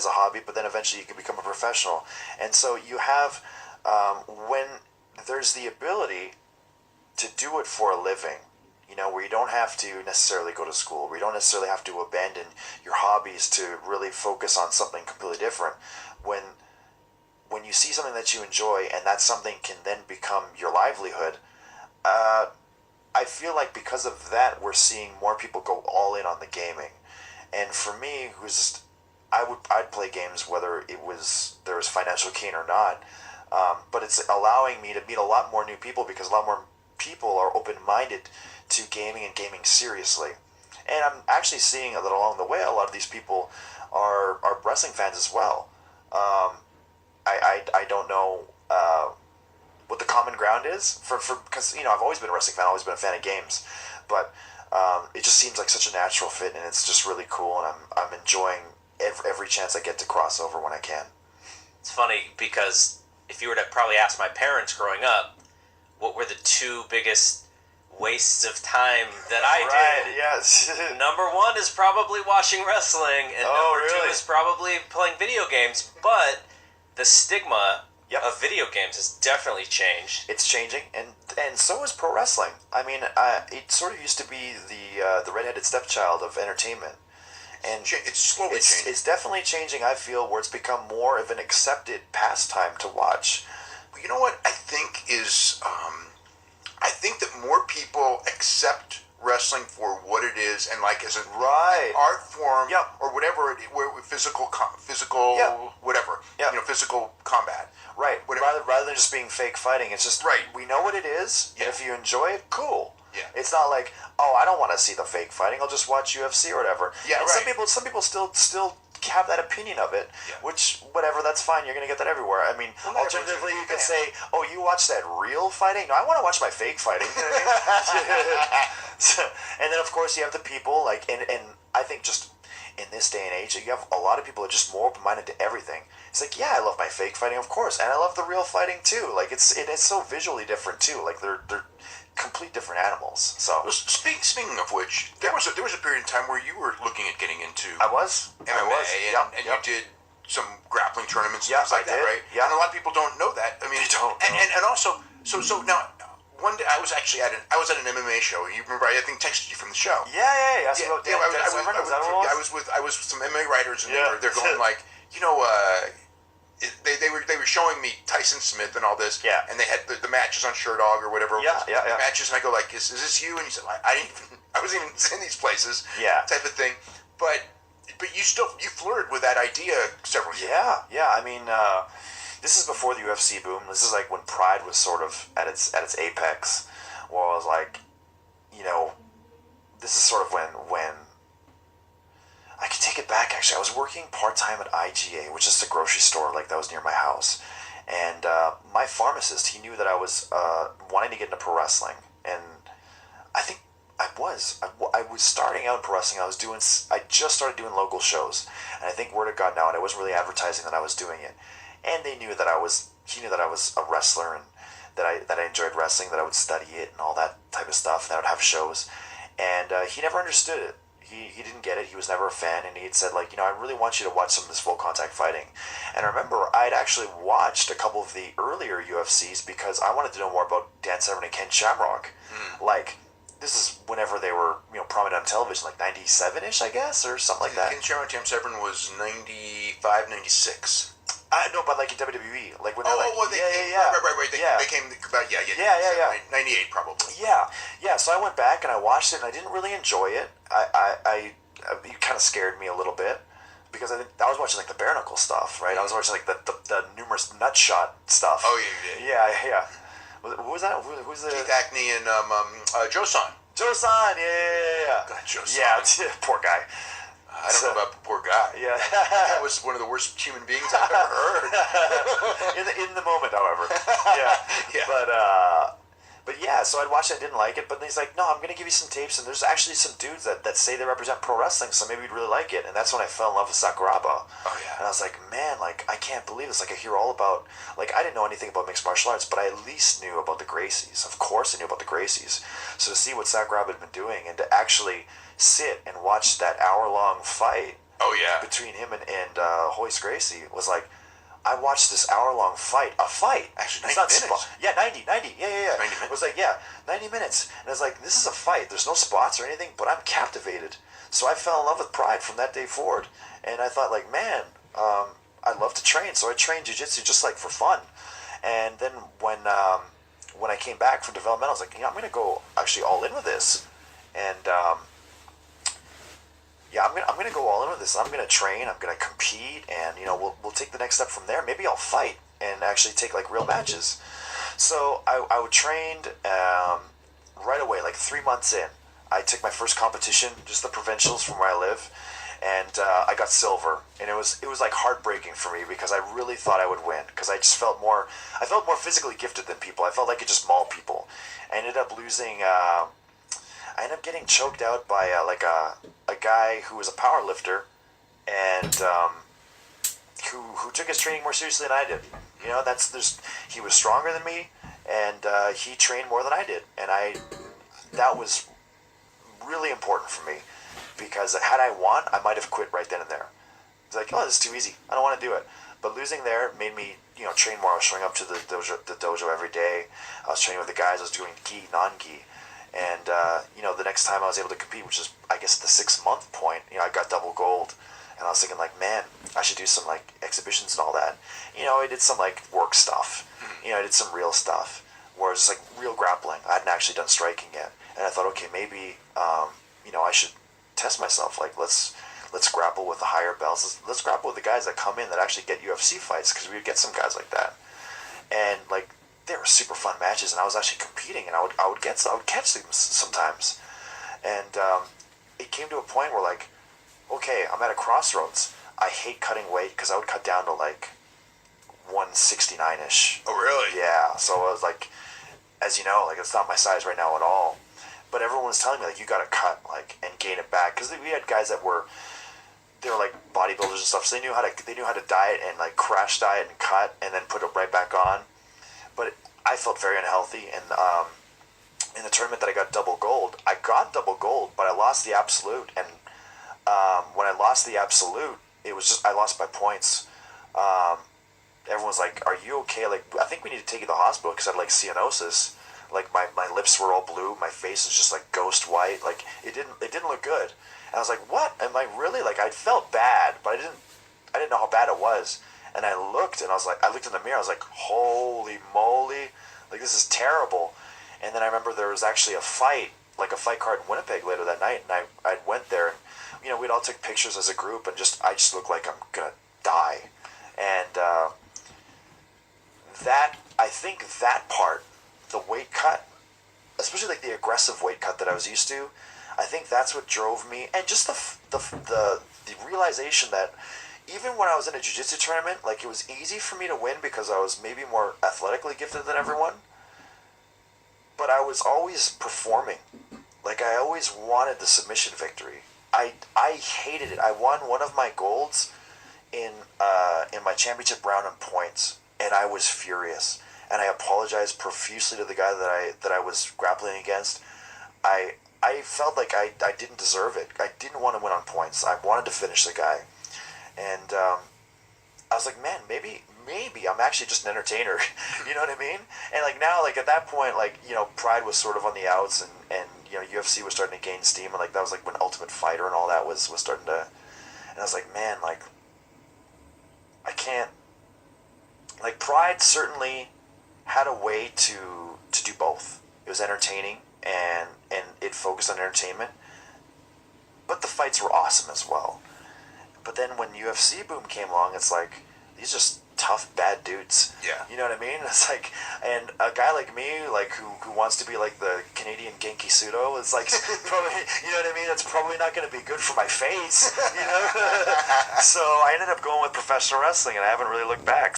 as a hobby, but then eventually you can become a professional. And so you have, when there's the ability to do it for a living, where you don't have to necessarily go to school, where you don't necessarily have to abandon your hobbies to really focus on something completely different. When you see something that you enjoy and that something can then become your livelihood, I feel like because of that, we're seeing more people go all in on the gaming. And for me, I'd play games whether there was financial gain or not. But it's allowing me to meet a lot more new people because a lot more people are open-minded to gaming and gaming seriously. And I'm actually seeing that along the way, a lot of these people are wrestling fans as well. I don't know what the common ground is because I've always been a wrestling fan, I've always been a fan of games, but it just seems like such a natural fit, and it's just really cool, and I'm enjoying every chance I get to cross over when I can. It's funny because if you were to probably ask my parents growing up, what were the two biggest wastes of time that I did? Yes. Number one is probably watching wrestling, and number two is probably playing video games. But the stigma of video games has definitely changed. It's changing, and so is pro wrestling. I mean, it sort of used to be the redheaded stepchild of entertainment. And it's slowly changing. It's definitely changing, I feel, where it's become more of an accepted pastime to watch. You know what I think is... I think that more people accept wrestling for what it is and like as an art form or whatever, physical whatever, physical combat. Right. Rather than just being fake fighting, it's just we know what it is, and if you enjoy it, cool. Yeah. It's not like, I don't want to see the fake fighting, I'll just watch UFC or whatever. Yeah, and some people still have that opinion of it, which, whatever, that's fine, you're going to get that everywhere. I mean, alternatively, you could say, you watch that real fighting? No, I want to watch my fake fighting. You know what I mean? And then, of course, you have the people, like, and I think just in this day and age, you have a lot of people that are just more open-minded to everything. It's like, I love my fake fighting, of course, and I love the real fighting, too. Like, it's so visually different, too. Like, they're complete different animals. So, speaking of which, there was a period of time where you were looking at getting into MMA, and you did some grappling tournaments and things like that, right? Yeah. And a lot of people don't know that. I mean, they don't. And also, so now, one day I was actually at an MMA show. You remember? I think texted you from the show. Yeah. I was with some MMA writers, and they're going like, They were showing me Tyson Smith and all this, and they had the matches on Sherdog or whatever. The matches, and I go like, "Is this you?" And he said, "I wasn't even in these places." Type of thing. But you flirted with that idea several years. Yeah. I mean, this is before the UFC boom. This is like when Pride was sort of at its apex, where I was like, this is sort of when. I can take it back, actually. I was working part-time at IGA, which is the grocery store, like, that was near my house. And my pharmacist, he knew that I was wanting to get into pro wrestling. And I think I was starting out in pro wrestling. I just started doing local shows. And I think word had gotten out, and I wasn't really advertising that I was doing it. And he knew that I was a wrestler, and that I enjoyed wrestling, that I would study it and all that type of stuff, and that I would have shows. And he never understood it. He didn't get it. He was never a fan, and he had said, like, I really want you to watch some of this full contact fighting. And I remember I'd actually watched a couple of the earlier UFCs because I wanted to know more about Dan Severn and Ken Shamrock. Like, this is whenever they were, prominent on television, like 97-ish, I guess, or something like that. Ken Shamrock, Dan Severn was 95, 96. No, but like in WWE, like when they're like, right. They came about 98 probably. Yeah. So I went back and I watched it, and I didn't really enjoy it. It kind of scared me a little bit because I was watching like the bare knuckle stuff, right? I was watching like the numerous nut shot stuff. Oh yeah. Yeah. Who was that? Who's the Keith Hackney and Joe Son. Yeah. God, Joe Son. Yeah, poor guy. I don't know about the poor guy. Yeah. That was one of the worst human beings I've ever heard. in the moment, however. Yeah. But yeah, so I'd watched it, I didn't like it, but then he's like, no, I'm going to give you some tapes, and there's actually some dudes that say they represent pro wrestling, so maybe you'd really like it. And that's when I fell in love with Sakuraba. Oh, yeah. And I was like, man, like, I can't believe this. Like, I hear all about, like, I didn't know anything about mixed martial arts, but I at least knew about the Gracies. Of course I knew about the Gracies. So to see what Sakuraba had been doing, and to actually sit and watch that hour-long fight, Oh yeah. Between him and Hoist Gracie was like, I watched this hour-long fight. A fight. Actually, 90 minutes. Yeah, 90. Yeah. 90 minutes. It was like, 90 minutes. And I was like, this is a fight. There's no spots or anything, but I'm captivated. So I fell in love with Pride from that day forward. And I thought, like, man, I love to train. So I trained jiu-jitsu just, like, for fun. And then when I came back from developmental, I was like, I'm going to go actually all in with this. And, I'm gonna go all in with this. I'm gonna train. I'm gonna compete, and we'll take the next step from there. Maybe I'll fight and actually take like real matches. So I trained right away, like 3 months in. I took my first competition, just the provincials from where I live, and I got silver. And it was like heartbreaking for me because I really thought I would win because I just felt more physically gifted than people. I felt like I could just maul people. I ended up losing. I ended up getting choked out by a guy who was a power lifter and who took his training more seriously than I did. He was stronger than me and he trained more than I did, and that was really important for me because had I won, I might have quit right then and there. It's like, this is too easy. I don't want to do it. But losing there made me, train more. I was showing up to the dojo every day. I was training with the guys. I was doing gi, non-gi. And, the next time I was able to compete, which is, I guess, the 6-month point, I got double gold. And I was thinking, like, man, I should do some, like, exhibitions and all that. I did some, like, work stuff. I did some real stuff. Where it was, like, real grappling. I hadn't actually done striking yet. And I thought, okay, maybe, I should test myself. Like, let's grapple with the higher belts. Let's grapple with the guys that come in that actually get UFC fights. Because we would get some guys like that. And, like, they were super fun matches, and I was actually competing, and I would catch them sometimes, and it came to a point where, like, okay, I'm at a crossroads. I hate cutting weight because I would cut down to like 169-ish. Oh really? Yeah. So I was like, as you know, like it's not my size right now at all, but everyone was telling me like you got to cut like and gain it back because we had guys that were like bodybuilders and stuff, so they knew how to diet and like crash diet and cut and then put it right back on. But I felt very unhealthy, and in the tournament that I got double gold, but I lost the absolute. And when I lost the absolute, it was just I lost by points. Everyone was like, "Are you okay?" Like, I think we need to take you to the hospital because I had like cyanosis. Like my lips were all blue, my face was just like ghost white. Like it didn't look good. And I was like, "What? Am I really?" Like I felt bad, but I didn't know how bad it was. And I looked, and I looked in the mirror. I was like, "Holy moly! Like this is terrible." And then I remember there was actually a fight card in Winnipeg later that night, and I went there, and we'd all took pictures as a group, and I just looked like I'm gonna die. And I think that part, the weight cut, especially like the aggressive weight cut that I was used to, I think that's what drove me, and just the realization that. Even when I was in a jiu-jitsu tournament, like it was easy for me to win because I was maybe more athletically gifted than everyone. But I was always performing. Like I always wanted the submission victory. I hated it. I won one of my golds in my championship round on points, and I was furious. And I apologized profusely to the guy that I was grappling against. I felt like I didn't deserve it. I didn't want to win on points. I wanted to finish the guy. And I was like, man, maybe I'm actually just an entertainer. You know what I mean? And like now, like at that point, like Pride was sort of on the outs, and UFC was starting to gain steam, and like that was like when Ultimate Fighter and all that was starting to. And I was like, man, like I can't. Like Pride certainly had a way to do both. It was entertaining and it focused on entertainment, but the fights were awesome as well. But then when UFC boom came along, it's like these are just tough, bad dudes. Yeah. You know what I mean? It's like, and a guy like me, like who wants to be like the Canadian Genki Sudo, is like probably, you know what I mean? That's probably not going to be good for my face. So I ended up going with professional wrestling, and I haven't really looked back.